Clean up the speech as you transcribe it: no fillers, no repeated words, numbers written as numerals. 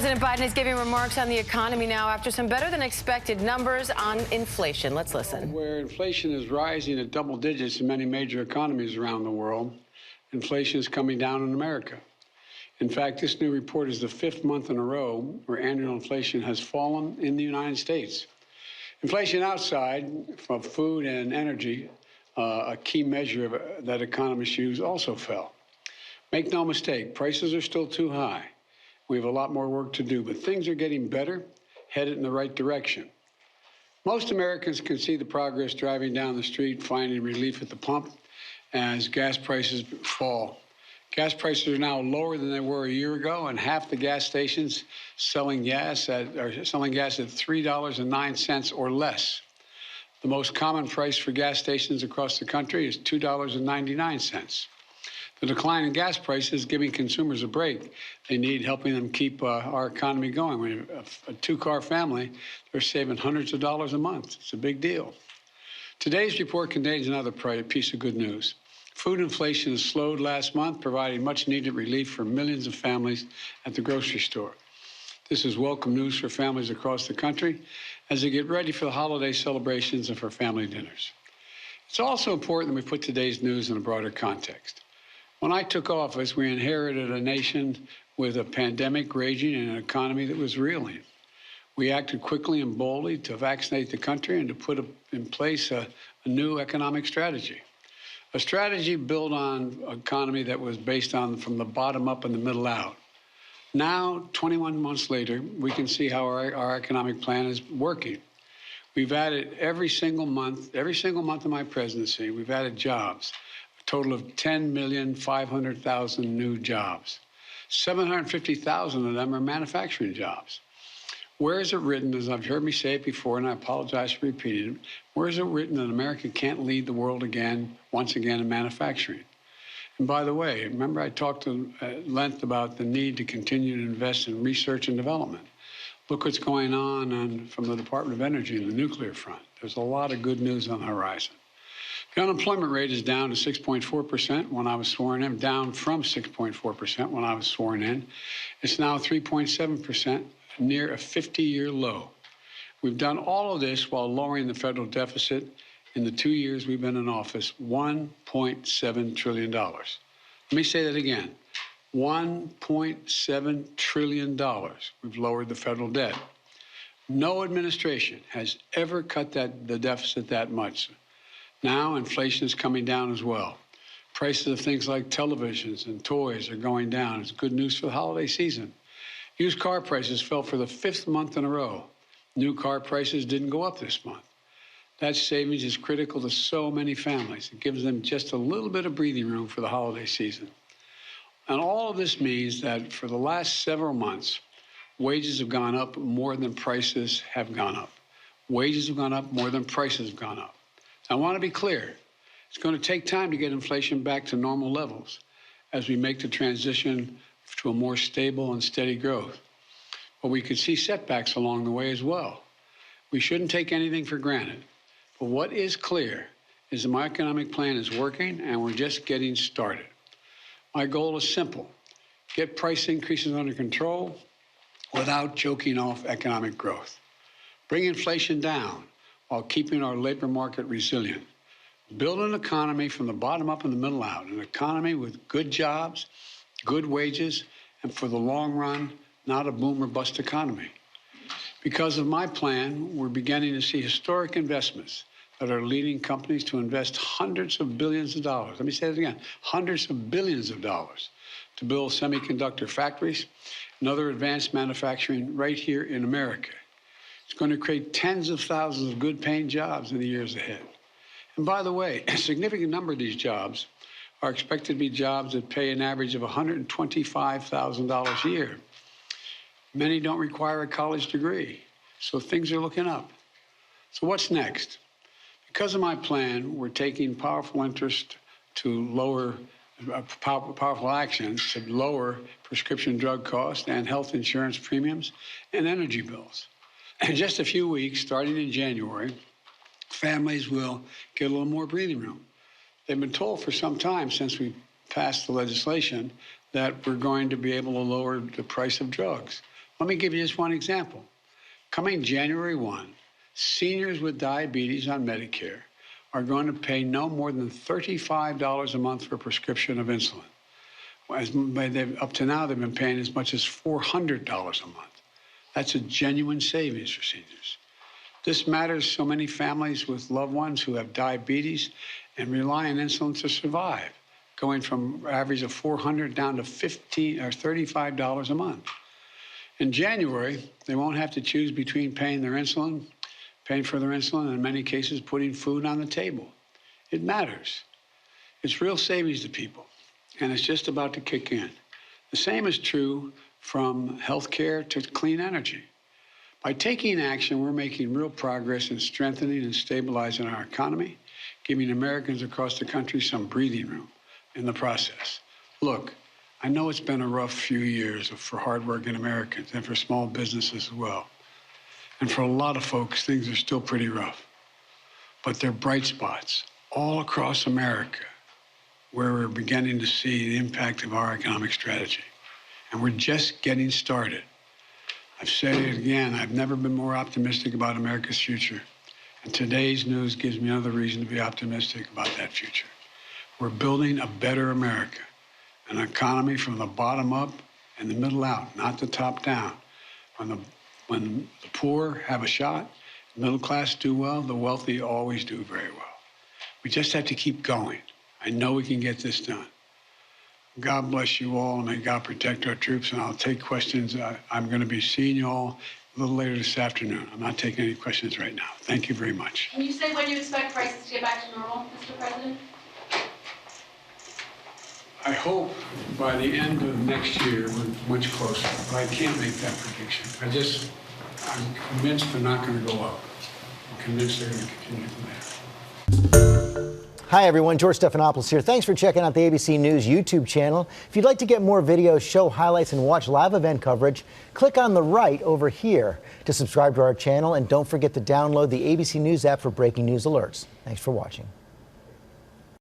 President Biden is giving remarks on the economy now after some better-than-expected numbers on inflation. Let's listen. Where inflation is rising at double digits in many major economies around the world, inflation is coming down in America. In fact, this new report is the fifth month in a row where annual inflation has fallen in the United States. Inflation outside of food and energy, a key measure of that economists use, also fell. Make no mistake, prices are still too high. We have a lot more work to do, but things are getting better, headed in the right direction. Most Americans can see the progress driving down the street, finding relief at the pump as gas prices fall. Gas prices are now lower than they were a year ago, and half the gas stations selling gas at $3.09 or less. The most common price for gas stations across the country is $2.99. The decline in gas prices is giving consumers a break. They need helping them keep our economy going. When a two-car family, they're saving hundreds of dollars a month. It's a big deal. Today's report contains another piece of good news. Food inflation has slowed last month, providing much-needed relief for millions of families at the grocery store. This is welcome news for families across the country as they get ready for the holiday celebrations and for family dinners. It's also important that we put today's news in a broader context. When I took office, we inherited a nation with a pandemic raging and an economy that was reeling. We acted quickly and boldly to vaccinate the country and to put in place a new economic strategy. A strategy built on an economy that was based on from the bottom up and the middle out. Now, 21 months later, we can see how our economic plan is working. We've added every single month of my presidency, we've added jobs. Total of 10,500,000 new jobs. 750,000 of them are manufacturing jobs. Where is it written, as I've heard me say it before, and I apologize for repeating it, where is it written that America can't lead the world once again in manufacturing? And by the way, remember I talked at length about the need to continue to invest in research and development. Look what's going on from the Department of Energy and the nuclear front. There's a lot of good news on the horizon. The unemployment rate is down to 6.4% when I was sworn in, down from 6.4% when I was sworn in. It's now 3.7%, near a 50-year low. We've done all of this while lowering the federal deficit in the 2 years we've been in office, $1.7 trillion. Let me say that again, $1.7 trillion we've lowered the federal debt. No administration has ever cut the deficit that much. Now, inflation is coming down as well. Prices of things like televisions and toys are going down. It's good news for the holiday season. Used car prices fell for the fifth month in a row. New car prices didn't go up this month. That savings is critical to so many families. It gives them just a little bit of breathing room for the holiday season. And all of this means that for the last several months, wages have gone up more than prices have gone up. Wages have gone up more than prices have gone up. I want to be clear. It's going to take time to get inflation back to normal levels as we make the transition to a more stable and steady growth. But we could see setbacks along the way as well. We shouldn't take anything for granted. But what is clear is that my economic plan is working and we're just getting started. My goal is simple. Get price increases under control without choking off economic growth. Bring inflation down while keeping our labor market resilient. Build an economy from the bottom up and the middle out, an economy with good jobs, good wages, and for the long run, not a boom or bust economy. Because of my plan, we're beginning to see historic investments that are leading companies to invest hundreds of billions of dollars. Let me say that again, hundreds of billions of dollars to build semiconductor factories and other advanced manufacturing right here in America. It's going to create tens of thousands of good-paying jobs in the years ahead. And by the way, a significant number of these jobs are expected to be jobs that pay an average of $125,000 a year. Many don't require a college degree, so things are looking up. So what's next? Because of my plan, we're taking powerful actions to lower prescription drug costs and health insurance premiums and energy bills. In just a few weeks, starting in January, families will get a little more breathing room. They've been told for some time since we passed the legislation that we're going to be able to lower the price of drugs. Let me give you just one example. Coming January 1, seniors with diabetes on Medicare are going to pay no more than $35 a month for a prescription of insulin. Up to now, they've been paying as much as $400 a month. That's a genuine savings for seniors. This matters so many families with loved ones who have diabetes and rely on insulin to survive, going from an average of $400 down to $15 or $35 a month. In January, they won't have to choose between paying for their insulin, and in many cases, putting food on the table. It matters. It's real savings to people, and it's just about to kick in. The same is true from healthcare to clean energy. By taking action, we're making real progress in strengthening and stabilizing our economy, giving Americans across the country some breathing room in the process. Look, I know it's been a rough few years for hardworking Americans and for small businesses as well. And for a lot of folks, things are still pretty rough. But there are bright spots all across America where we're beginning to see the impact of our economic strategy. And we're just getting started. I've said it again, I've never been more optimistic about America's future. And today's news gives me another reason to be optimistic about that future. We're building a better America, an economy from the bottom up and the middle out, not the top down. When the poor have a shot, the middle class do well, the wealthy always do very well. We just have to keep going. I know we can get this done. God bless you all, and may God protect our troops, and I'll take questions. I'm going to be seeing you all a little later this afternoon. I'm not taking any questions right now. Thank you very much. Can you say when you expect prices to get back to normal, Mr. President? I hope by the end of next year we're much closer, but I can't make that prediction. I'm convinced they're not going to go up. I'm convinced they're going to continue from there. Hi everyone, George Stephanopoulos here. Thanks for checking out the ABC News YouTube channel. If you'd like to get more videos, show highlights, and watch live event coverage, click on the right over here to subscribe to our channel, and don't forget to download the ABC News app for breaking news alerts. Thanks for watching.